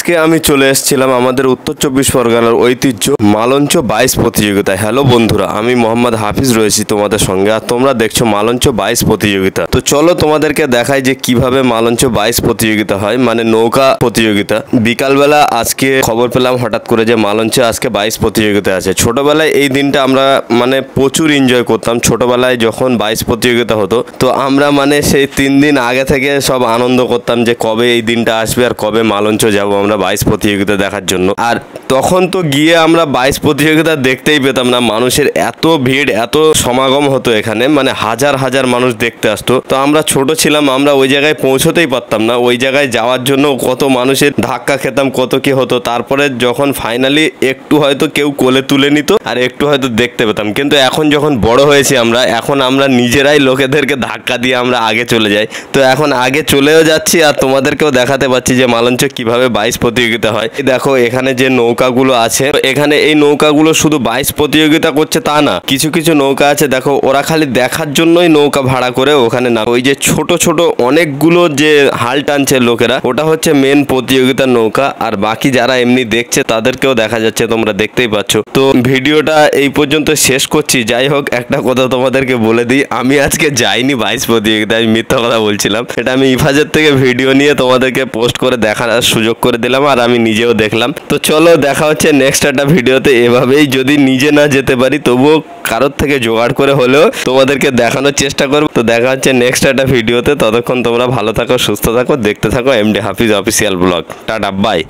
আজকে আমি চলে এসেছিলাম আমাদের উত্তর চব্বিশ পরগনার ঐতিহ্য মালঞ্চ 22 প্রতিযোগিতায়। হ্যালো বন্ধুরা, আমি মোহাম্মদ হাফিজ রয়েছি তোমাদের সঙ্গে, আর তোমরা দেখছো মালঞ্চ 22 প্রতিযোগিতা। তো চলো তোমাদেরকে দেখাই যে কিভাবে মালঞ্চ 22 প্রতিযোগিতা হয়, মানে নৌকা প্রতিযোগিতা। বিকালবেলা আজকে খবর পেলাম হঠাৎ করে যে মালঞ্চে আজকে 22 প্রতিযোগিতা আছে। ছোটবেলায় এই দিনটা আমরা মানে প্রচুর এনজয় করতাম। ছোটবেলায় যখন 22 প্রতিযোগিতা হতো তো আমরা মানে সেই 3 দিন আগে থেকে সব আনন্দ করতাম যে কবে এই দিনটা আসবে আর কবে মালঞ্চ যাব আমরা 22 প্রতিযোগিতা দেখার জন্য। আর তখন তো গিয়ে আমরা 22 প্রতিযোগিতা দেখতেই পেতাম না, মানুষের এত ভিড়, এত সমাগম হতো এখানে, মানে হাজার হাজার মানুষ দেখতে আসতো। তো আমরা ছোট ছিলাম, আমরা ওই জায়গায় পৌঁছতেই পারতাম না। ওই জায়গায় যাওয়ার জন্য কত মানুষের ধাক্কা খেতাম, কত কি হতো। তারপরে যখন ফাইনালি একটু হয়তো কেউ কোলে তুলে নিত আর একটু হয়তো দেখতে পেতাম। কিন্তু এখন যখন বড় হয়েছি আমরা, এখন আমরা নিজেরাই লোকেদেরকে ধাক্কা দিয়ে আমরা আগে চলে যাই। তো এখন আগে চলেও যাচ্ছি আর তোমাদেরকেও দেখাতে পাচ্ছি যে মালঞ্চ কিভাবে 22 প্রতিযোগিতা হয়। দেখো এখানে যে নৌকাগুলো আছে, এখানে এই নৌকাগুলো শুধু 22 প্রতিযোগিতা করছে তা না, কিছু কিছু নৌকা আছে দেখো ওরা খালি দেখার জন্যই নৌকা ভাড়া করে ওখানে না, ওই যে ছোট ছোট অনেকগুলো যে হাল টানছে লোকেরা, ওটা হচ্ছে মেন প্রতিযোগিতার নৌকা। আর বাকি যারা এমনি দেখছে তাদেরকেও দেখা যাচ্ছে, তোমরা দেখতেই পাচ্ছ। তো ভিডিওটা এই পর্যন্ত শেষ করছি। যাই হোক, একটা কথা তোমাদেরকে বলে দিই, আমি আজকে যাইনি 22 প্রতিযোগিতা, আমি মিথ্যা কথা বলছিলাম। এটা আমি ইফাজের থেকে ভিডিও নিয়ে তোমাদেরকে পোস্ট করে দেখার সুযোগ করে দিলাম আর আমি নিজেও দেখলাম। তো চলো দেখা হচ্ছে নেক্সট একটা ভিডিওতে। এভাবেই যদি নিজে না যেতে পারি তবুও কারোর থেকে জোগাড় করে হলেও তোমাদেরকে দেখানোর চেষ্টা করব। তো দেখা হচ্ছে নেক্সট একটা ভিডিওতে। ততক্ষণ তোমরা ভালো থাকো, সুস্থ থাকো, দেখতে থাকো MD Hafiz official blog. Tata, by.